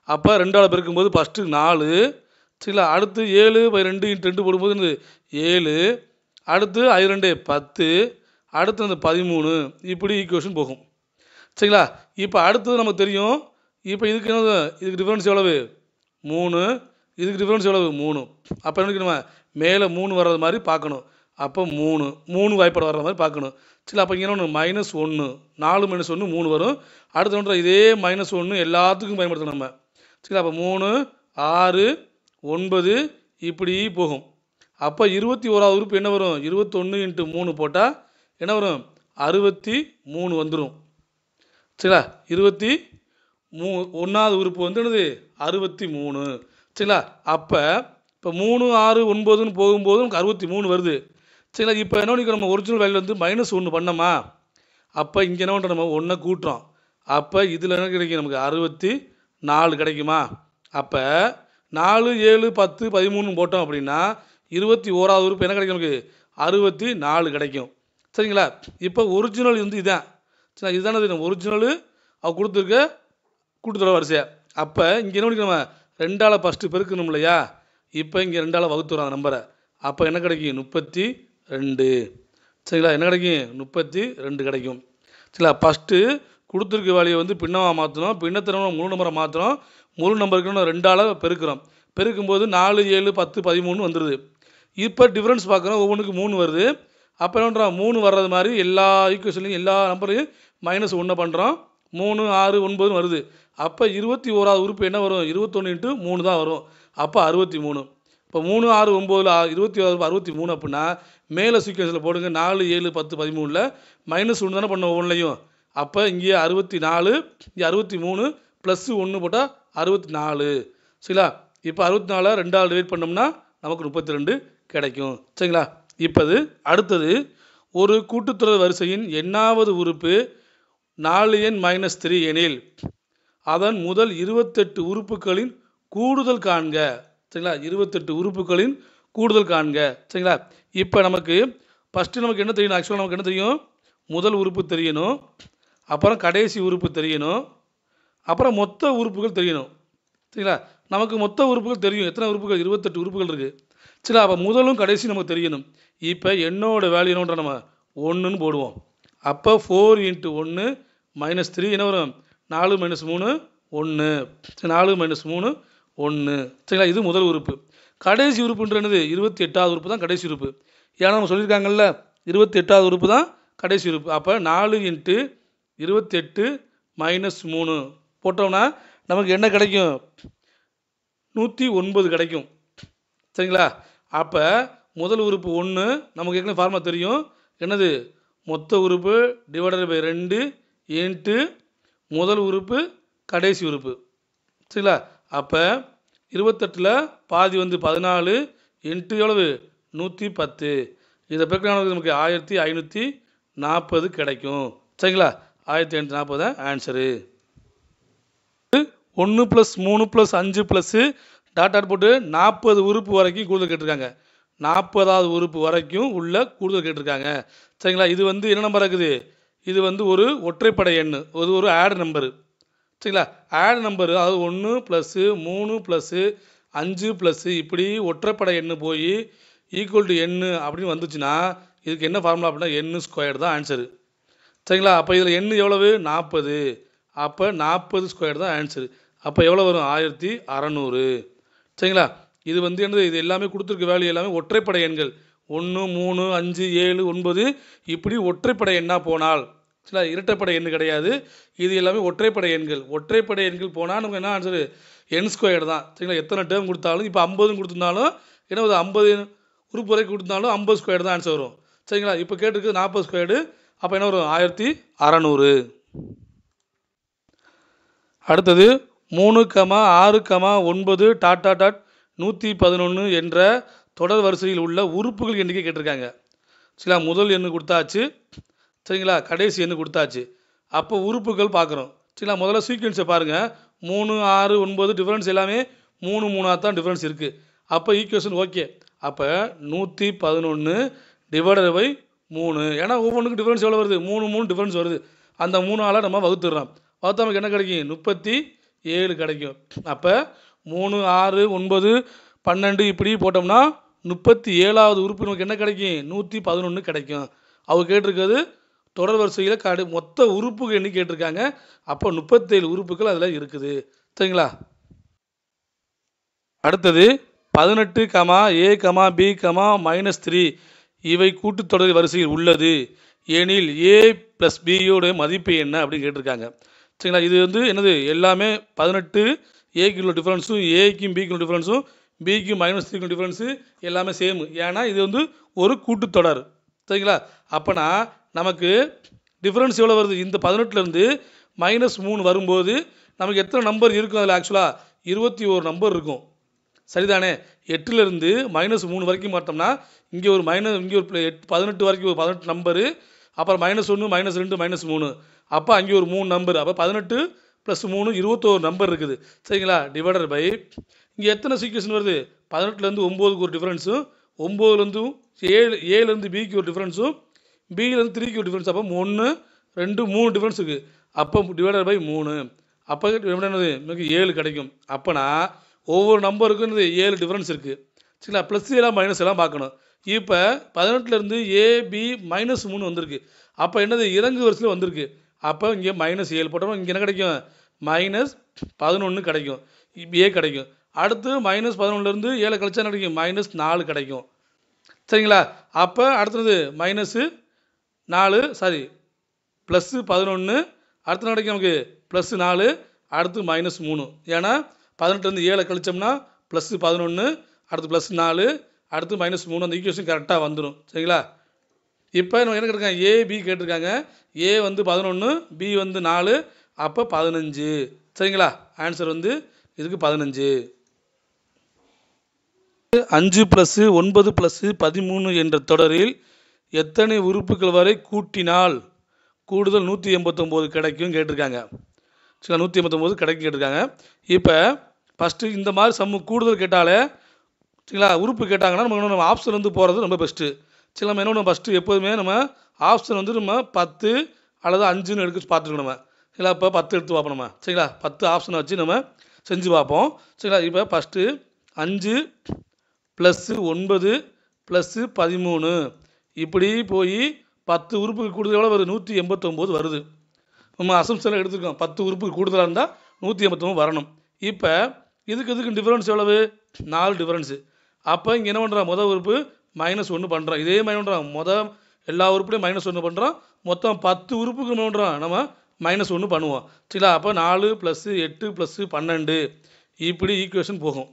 அப்போ 2ஆல் பெருக்கும்போது ஃபஸ்ட்டு 4 சரிங்களா. அடுத்து 7/2 × 2 போடும்போது 7 அடுத்து 2 10 அடுத்து வந்து 13 இப்படி ஈக்குவேஷன் போகும் சரிங்களா. இப்போ அடுத்தது நமக்கு தெரியும் இப்போ இதுக்கு டிஃபரன்ஸ் எவ்வளவு 3 இதுக்கு டிஃபரன்ஸ் எவ்வளவு 3 அப்போ என்ன நம்ம மேலே 3 வர்றது மாதிரி பார்க்கணும். அப்போ 3 வாய்ப்பாடு வர்ற மாதிரி பார்க்கணும் சரி. அப்போ இங்கே -1 4 - 1 3 வரும். அடுத்து ஒன்று இதே -1 எல்லாத்துக்கும் பயன்படுத்தணும் நம்ம சரி. அப்போ 3 6 9 இப்படி போகும். அப்போ 21வது உறுப்பு என்ன வரும் 21 × 3 போட்டால் என்ன வரும் 63 வந்துடும் சரிங்களா. 21வது உறுப்பு வந்து என்னது 63 சரிங்களா. அப்போ இப்போ 3 6 9ன்னு போகும்போது நமக்கு 63 வருது சரிங்களா. இப்போ என்ன பண்ணிக்கிறோம் நம்ம ஒரிஜினல் வேல்யூ வந்து -1 பண்ணோமா அப்போ இங்கே என்ன பண்ணுறோம் நம்ம 1 கூட்டுறோம். அப்போ இதில் என்ன கிடைக்கும் நமக்கு 64 கிடைக்குமா. அப்போ 4 7 10 13 போட்டோம் அப்படின்னா 21வது உறுப்பு என்ன கிடைக்கும் நமக்கு 64 கிடைக்கும் சரிங்களா. இப்போ ஒரிஜினல் வந்து இதான் சரிங்களா. இதுதானே ஒரிஜினலு அவ கொடுத்துருக்க கூட்டுத்தொடர் வரிசை. அப்போ இங்கே என்ன பண்ணிக்கணும் நம்ம 2ஆல் ஃபஸ்ட்டு பெருக்கணும் இல்லையா. இப்போ இங்கே 2ஆல் வகுத்துறோம் நம்பரை. அப்போ என்ன கிடைக்கும் 32 சரிங்களா. என்ன கிடைக்கும் 32 கிடைக்கும் சரிங்களா. ஃபஸ்ட்டு கொடுத்துருக்க வேலையை வந்து பின்னமாக மாற்றணும், பின்னத்தை முழு நம்பரை மாற்றணும், முழு நம்பருக்கு நம்ம 2ஆல் பெருக்கிறோம். பெருக்கும்போது 4, 7, 10, 13 வந்துடுது. இப்போ டிஃப்ரென்ஸ் பார்க்குறோம், ஒவ்வொன்றுக்கு 3 வருது. அப்போ என்ன பண்ணுறோம், 3 வர்றது மாதிரி எல்லா ஈக்குவேஷன்லையும் எல்லா நம்பரையும் -1 பண்ணுறோம். 3, 6, 9 வருது. அப்போ 21வது உறுப்பு என்ன வரும், 21 × 3 தான் வரும். அப்போ 63. இப்போ 3, 6, 9 21 63 அப்படின்னா மேலே சீக்வன்ஸில் போடுங்க. 4, 7, 10, 13ல் -1 தானே பண்ணோம் ஒவ்வொன்றையும். அப்போ இங்கே 64, இங்கே 63 +1 போட்டால் 64. சரிங்களா? இப்போ 64 2ஆல் டிவைட் பண்ணோம்னா நமக்கு 32 கிடைக்கும். சரிங்களா? இப்போது அடுத்தது ஒரு கூட்டுத்தொடர் வரிசையின் எண்ணாவது உறுப்பு 4n - 3 எனில் அதன் முதல் 28 உறுப்புகளின் கூடுதல் காண்க. சரிங்களா? 28 உறுப்புகளின் கூடுதல் காண்க. சரிங்களா? இப்போ நமக்கு ஃபஸ்ட்டு நமக்கு என்ன தெரியணும், ஆக்சுவலாக நமக்கு என்ன தெரியும், முதல் உறுப்பு தெரியணும், அப்புறம் கடைசி உறுப்பு தெரியணும், அப்புறம் மொத்த உறுப்புகள் தெரியணும். சரிங்களா? நமக்கு மொத்த உறுப்புகள் தெரியும். எத்தனை உறுப்புகள், 28 உறுப்புகள் இருக்குது. சரி, அப்போ முதலும் கடைசி நமக்கு தெரியணும். இப்போ என்னோட வேல்யூ என்னன்ற நம்ம 1ன்னு போடுவோம். அப்போ 4 × 1 - 3 என்ன வரும், 4 - 3 1. 4 - 3 1. சரிங்களா? இது முதல் உறுப்பு. கடைசி உறுப்புன்ற என்னது, 28வது உறுப்பு தான் கடைசி உறுப்பு. ஏன்னா நம்ம சொல்லியிருக்காங்கல்ல 28வது உறுப்பு தான் கடைசி உறுப்பு. அப்போ 4 × 28 - 3 போட்டோம்னா நமக்கு என்ன கிடைக்கும், 109 கிடைக்கும். சரிங்களா? அப்போ முதல் உறுப்பு 1, நமக்கு ஏற்கனவே ஃபார்முலா தெரியும், என்னது, மொத்த உறுப்பு ÷ 2 × முதல் உறுப்பு கடைசி உறுப்பு. சரிங்களா? அப்போ 28ல் பாதி வந்து 14 × எவ்வளவு, 110. இதை பெருக்கினா நமக்கு 1540 கிடைக்கும். சரிங்களா? 1540 தான் ஆன்சரு. 1 + 3 + 5 + டாட் போட்டு 40 உறுப்பு வரைக்கும் கூடுதல் கேட்டிருக்காங்க. 40வது உறுப்பு வரைக்கும் உள்ள கூடுதல் கேட்டிருக்காங்க. சரிங்களா? இது வந்து என்ன நம்பர் இருக்குது, இது வந்து ஒரு ஒற்றைப்படை எண், ஒரு ஆட் நம்பரு. சரிங்களா? ஆட் நம்பரு, அதாவது 1 + 3 + 5 + இப்படி ஒற்றைப்படை எண் போய் ஈக்குவல் டு n அப்படின்னு வந்துச்சுன்னா இதுக்கு என்ன ஃபார்முலா அப்படின்னா n² தான் ஆன்சரு. சரிங்களா? அப்போ இதில் n எவ்வளவு, 40. அப்போ 40² தான் ஆன்சரு. அப்போ எவ்வளோ வரும், 1600. சரிங்களா? இது வந்து என்னது, இது எல்லாமே கொடுத்துருக்க வேல்யூ எல்லாமே ஒற்றைப்படை எண்கள். 1, 3, 5, 7, 9 இப்படி ஒற்றைப்படை எண்ணாக போனால், சரிங்களா, இரட்டைப்படை எண் கிடையாது. இது எல்லாமே ஒற்றைப்படை எண்கள். ஒற்றைப்படை எண்கள் போனால் நமக்கு என்ன ஆன்சரு, n² தான். சரிங்களா? எத்தனை டேர்ம் கொடுத்தாலும், இப்போ 50 கொடுத்துருந்தாலும் என்ன வருது, 50 உறுப்பு வரைக்கும் கொடுத்துருந்தாலும் 50² தான் ஆன்சர் வரும். சரிங்களா? இப்போ கேட்டிருக்கு 40². அப்போ என்ன வரும், 1600. அடுத்தது 3, 6, 9 டாட் டாட் டாட் 111 என்ற தொடர் வரிசையில் உள்ள உறுப்புகள் எண்ணிக்கை கேட்டிருக்காங்க. சரிங்களா? முதல் எண்ணு கொடுத்தாச்சு. சரிங்களா? கடைசி எண்ணு கொடுத்தாச்சு. அப்போ உறுப்புகள் பார்க்குறோம். சரிங்களா? முதல்ல சீக்வன்ஸை பாருங்கள். 3, 6, 9 டிஃப்ரென்ஸ் எல்லாமே 3 3ஆக தான் டிஃப்ரென்ஸ் இருக்குது. அப்போ ஈக்குவேஷன் ஓகே. அப்போ 111 ÷ 3. ஏன்னா ஒவ்வொன்றுக்கும் டிஃப்ரென்ஸ் எவ்வளோ வருது, 3 3 டிஃப்ரென்ஸ் வருது. அந்த 3ஆல் நம்ம வகுத்துடுறோம். வகுத்தா நமக்கு என்ன கிடைக்கும், 37 கிடைக்கும். அப்போ 3, 6, 9, 12 இப்படி போட்டோம்னா 37வது உறுப்பு நமக்கு என்ன கிடைக்கும், 111 கிடைக்கும். அவங்க கேட்டிருக்கிறது தொடர் வரிசையில் மொத்த உறுப்புகள் எண்ணி கேட்டிருக்காங்க. அப்போ 37 உறுப்புகள் அதில் இருக்குது. சரிங்களா? அடுத்தது 18, a, b, -3 இவை கூட்டுத்தொடர் வரிசையில் உள்ளது எனில் a + b யோட மதிப்பு என்ன அப்படின்னு கேட்டிருக்காங்க. சரிங்களா? இது வந்து என்னது, எல்லாமே 18 ஏக்கு உள்ள டிஃப்ரென்ஸும் ஏக்கும் பிக்கும் டிஃப்ரென்ஸும் பிக்கும் -3க்கும் டிஃப்ரென்ஸு எல்லாமே சேமு. ஏன்னா இது வந்து ஒரு கூட்டுத்தொடர். சரிங்களா? அப்போனா நமக்கு டிஃப்ரென்ஸ் எவ்வளோ வருது, இந்த 18லேருந்து -3 வரும்போது நமக்கு எத்தனை நம்பர் இருக்கும், அதில் ஆக்சுவலாக 21 நம்பர் இருக்கும். சரிதானே? 8லேருந்து -3 வரைக்கும் பார்த்தோம்னா இங்கே ஒரு இங்கே ஒரு 18 வரைக்கும் ஒரு 18 நம்பரு, அப்புறம் -1 -2 -3, அப்போ அங்கே ஒரு 3 நம்பர். அப்போ 18 + 3 21 நம்பர் இருக்குது. சரிங்களா? டிவைடட் பை இங்கே எத்தனை சீக்வன்ஸ் வருது, 18லேருந்து 9க்கு ஒரு டிஃப்ரென்ஸும், 9லேருந்து 7லேருந்து பிக்கு ஒரு டிஃப்ரென்ஸும், பியிலேருந்து 3க்கு ஒரு டிஃப்ரென்ஸ். அப்போ 1 2 3 டிஃப்ரென்ஸ் இருக்குது. அப்போ டிவைடட் பை 3. அப்போ என்னது, நமக்கு 7 கிடைக்கும். அப்போனா ஒவ்வொரு நம்பருக்கும் 7 டிஃப்ரென்ஸ் இருக்குது. சரிங்களா? ப்ளஸ் எல்லாம் மைனஸ் எல்லாம் பார்க்கணும். இப்போ 18லேருந்து ஏபி -3 வந்திருக்கு. அப்போ என்னது, இறங்கு வரிசையில் வந்திருக்கு. அப்போ இங்கே -7 போட்டோம்னா இங்கே என்ன கிடைக்கும் -11 கிடைக்கும் ஏ கிடைக்கும். அடுத்து -11லேருந்து 7 கழிச்சா என்ன கிடைக்கும் -4 கிடைக்கும். சரிங்களா? அப்போ அடுத்தது -4 சாரி +11 அடுத்து கிடைக்கும் நமக்கு +4 அடுத்து -3. ஏன்னா 18லேருந்து 7 கழிச்சோம்னா +11 அடுத்து +4 அடுத்து -3 அந்த ஈக்குவேஷன் கரெக்டாக வந்துடும். சரிங்களா? இப்போ நம்ம என்ன கேட்டிருக்காங்க ஏ பி கேட்டிருக்காங்க. ஏ வந்து 11 பி வந்து 4 அப்போ 15. சரிங்களா? ஆன்சர் வந்து இதுக்கு 15. 5 + 9 + 13 என்ற தொடரில் எத்தனை உறுப்புகள் வரை கூட்டினால் கூடுதல் 189 கிடைக்கும் கேட்டிருக்காங்க. சரி 189 கிடைக்கும் கேட்டிருக்காங்க. இப்போ ஃபஸ்ட்டு இந்த மாதிரி சம்மு கூடுதல் கேட்டாலே சரிங்களா உறுப்பு கேட்டாங்கன்னா நம்ம ஆப்ஷன் வந்து போகிறது ரொம்ப பெஸ்ட்டு. சரி நம்ம என்ன ஃபஸ்ட்டு எப்போதுமே நம்ம ஆப்ஷன் வந்து நம்ம 10 அல்லது 5ன்னு எடுத்து பார்த்துருக்கோம் நம்ம. சரிங்களா? இப்போ 10 எடுத்து பார்ப்போம் நம்ம. சரிங்களா? 10 ஆப்ஷனை வச்சு நம்ம செஞ்சு பார்ப்போம். சரிங்களா? இப்போ ஃபஸ்ட்டு 5 + 9 + 13 இப்படி போய் 10 உறுப்புக்கு கூடுதல் எவ்வளோ வருது 189 வருது. நம்ம அசம்ஷனில் எடுத்துருக்கோம் 10 உறுப்புக்கு கூடுதலாக இருந்தால் 189 வரணும். இப்போ இதுக்கு டிஃபரன்ஸ் எவ்வளவு 4 டிஃபரன்ஸு. அப்போ இங்கே என்ன பண்ணுறோம் முதல் உறுப்பு -1 பண்ணுறோம். இதே மாதிரி பண்ணுறோம் எல்லா உறுப்புலையும் -1 பண்ணுறோம். மொத்தம் 10 உறுப்புக்கு என்ன பண்ணுறோம் நம்ம -1 பண்ணுவோம். சரிங்களா? அப்போ 4 + 8 + 12 இப்படி ஈக்குவேஷன் போகும்.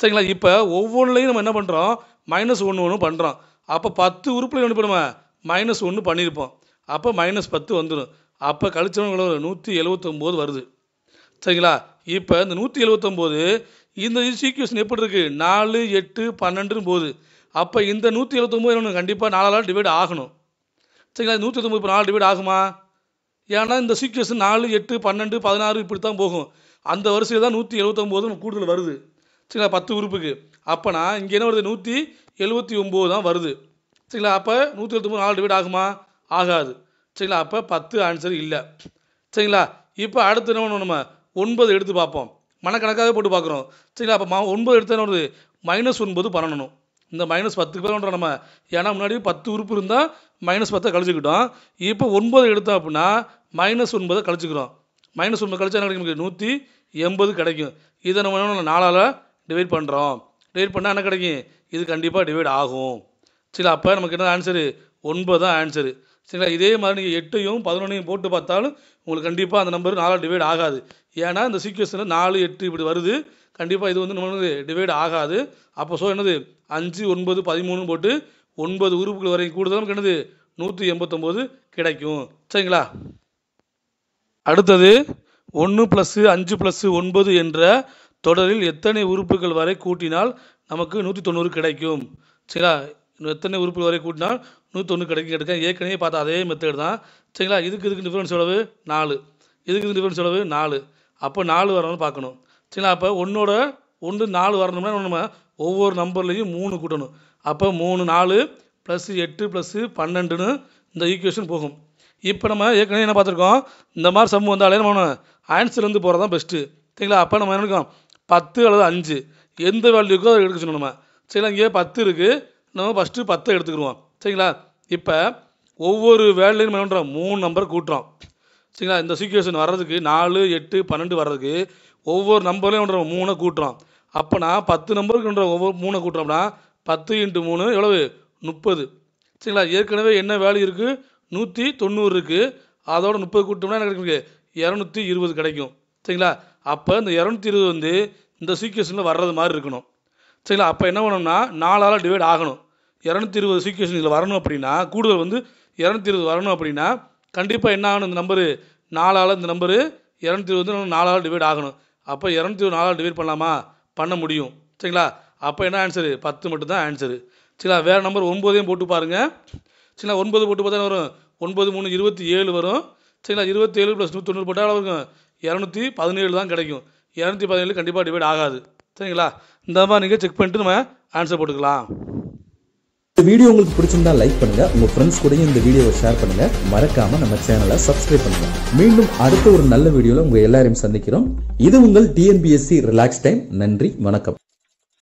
சரிங்களா? இப்போ ஒவ்வொன்றுலையும் நம்ம என்ன பண்ணுறோம் -1 பண்ணுறோம். அப்போ 10 உறுப்புலையும் என்ன பண்ணுவோம் -1 பண்ணியிருப்போம். அப்போ -10 வந்துடும். அப்போ கழிச்சவங்க 179 வருது. சரிங்களா? இப்போ இந்த 179 இந்த ஈக்குவேஷன் எப்படி இருக்குது 4 8 12ன்னு போகுது. அப்போ இந்த 179 என்ன கண்டிப்பாக 4ஆல் டிவைட் ஆகணும். சரிங்களா? 179 இப்போ 4 டிவைட் ஆகுமா? ஏன்னா இந்த ஈக்குவேஷன் 4 8 12 16 இப்படி தான் போகும். அந்த வரிசையில் தான் 179 கூடுதல் வருது. சரிங்களா? 10 உறுப்புக்கு. அப்போனா இங்கே என்ன வருது 179 தான் வருது. சரிங்களா? அப்போ 179 4 டிவைட் ஆகுமா? ஆகாது. சரிங்களா? அப்போ 10 ஆன்சர் இல்லை. சரிங்களா? இப்போ அடுத்து என்ன பண்ணணும் நம்ம 9 எடுத்து பார்ப்போம். மனக்கணக்காகவே போட்டு பார்க்குறோம். சரிங்களா? அப்போ 9 எடுத்து என்ன வருது -9 பண்ணணும். இந்த -10க்கு பேர் பண்ணுறோம் நம்ம. ஏன்னா முன்னாடி 10 உறுப்பு இருந்தால் -10 கழிச்சுக்கிட்டோம். இப்போ 9 எடுத்தோம் அப்படின்னா -9 கழிச்சுக்கிறோம். -9 கழிச்சா என்ன கிடைக்கும் 180 கிடைக்கும். இதை நம்ம 4ஆல் டிவைட் பண்ணுறோம். டிவைட் பண்ணால் என்ன கிடைக்கும் இது கண்டிப்பாக டிவைட் ஆகும். சரிங்களா? அப்போ நமக்கு என்ன ஆன்சரு 9 தான் ஆன்சரு. சரிங்களா? இதே மாதிரி நீங்கள் 8யும் 11யும் போட்டு பார்த்தாலும் உங்களுக்கு கண்டிப்பாக அந்த நம்பர் 4ஆல் டிவைட் ஆகாது. ஏன்னா இந்த சீக்வன்ஸில் 4 8 இப்படி வருது. கண்டிப்பாக இது வந்து நம்மளுக்கு டிவைட் ஆகாது. அப்போ என்னது 5 9 13 போட்டு 9 உறுப்புகள் வரை கூடுதல் நமக்கு என்னது 189 கிடைக்கும். சரிங்களா? அடுத்தது 1 + 5 + 9 என்ற தொடரில் எத்தனை உறுப்புகள் வரை கூட்டினால் நமக்கு 190 கிடைக்கும். சரிங்களா? எத்தனை உறுப்புகள் வரை கூட்டினால் 190 கிடைக்கும் கேட்க ஏற்கனவே பார்த்தா அதே மெத்தட் தான். சரிங்களா? இதுக்கு டிஃபரன்ஸ் எவ்வளவு 4. இதுக்கு டிஃபரன்ஸ் எவ்வளவு 4. அப்போ 4 வரணும்னு பார்க்கணும். சரிங்களா? அப்போ 1 4 வரணும்னா நம்ம ஒவ்வொரு நம்பர்லையும் 3 கூட்டணும். அப்போ 3 4 + 8 + 12ன்னு இந்த ஈக்குவேஷன் போகும். இப்போ நம்ம ஏற்கனவே என்ன பார்த்துருக்கோம் இந்த மாதிரி சம் வந்தாலே நம்ம ஆன்சர் வந்து போகிறது தான் பெஸ்ட்டு. சரிங்களா? அப்போ நம்ம என்ன இருக்கோம் 10 அல்லது 5 எந்த வேல்யூக்கோ அதை எடுக்க சொல்லணும் நம்ம. சரிங்களா? இங்கே 10 இருக்குது. நம்ம ஃபஸ்ட்டு 10 எடுத்துக்கிடுவோம். சரிங்களா? இப்போ ஒவ்வொரு வேல்யூலையும் என்ன பண்ணுறோம் 3 நம்பர் கூட்டுறோம். சரிங்களா? இந்த சீக்குவேஷன் வர்றதுக்கு 4 8 12 வர்றதுக்கு ஒவ்வொரு நம்பர்லையும் பண்ணுறோம் 3 கூட்டுறோம். அப்போனா 10 நம்பருக்கு பண்ணுறோம் ஒவ்வொரு 3 கூட்டுறோம்னா 10 × 3 எவ்வளவு 30. சரிங்களா? ஏற்கனவே என்ன வேல்யூ இருக்குது 190 இருக்குது. அதோட 30 கூட்டோம்னா என்ன கிடைக்கும் 220 கிடைக்கும். சரிங்களா? அப்போ இந்த 220 வந்து இந்த சீக்குவேஷனில் வர்றது மாதிரி இருக்கணும். சரிங்களா? அப்போ என்ன பண்ணணும்னா 4ஆல் டிவைட் ஆகணும். 220 சீக்குவேஷன் இதில் வரணும் அப்படின்னா கூடுதல் வந்து 220 வரணும் அப்படின்னா கண்டிப்பாக என்ன ஆகணும் இந்த நம்பரு 4ஆல் இந்த நம்பரு 220 வந்து 4ஆல் டிவைட் ஆகணும். அப்போ 220 4ஆல் டிவைட் பண்ணலாமா? பண்ண முடியும். சரிங்களா? அப்போ என்ன ஆன்சரு 10 மட்டும்தான் ஆன்சரு. சரிங்களா? வேறு நம்பர் 9ஐயும் போட்டு பாருங்கள். சரிங்களா? 9 போட்டு பார்த்தா வரும் 9 3 27 வரும். சரிங்களா? 27 + 190 போட்டால் இருக்கும் 217 தான் கிடைக்கும். 217 கண்டிப்பாக டிவைட் ஆகாது. சரிங்களா? இந்த மாதிரி நீங்கள் செக் பண்ணிட்டு நம்ம ஆன்சர் போட்டுக்கலாம். இந்த வீடியோ உங்களுக்கு பிடிச்சிருந்தா லைக் பண்ணுங்க, உங்க ஃப்ரெண்ட்ஸ் கூடயும் இந்த வீடியோவை ஷேர் பண்ணுங்க, மறக்காம நம்ம சேனலை சப்ஸ்கிரைப் பண்ணுங்க. மீண்டும் அடுத்த ஒரு நல்ல வீடியோல உங்க எல்லாரையும் சந்திக்கிறோம். இது உங்கள் TNPSC ரிலாக்ஸ் டைம். நன்றி, வணக்கம்.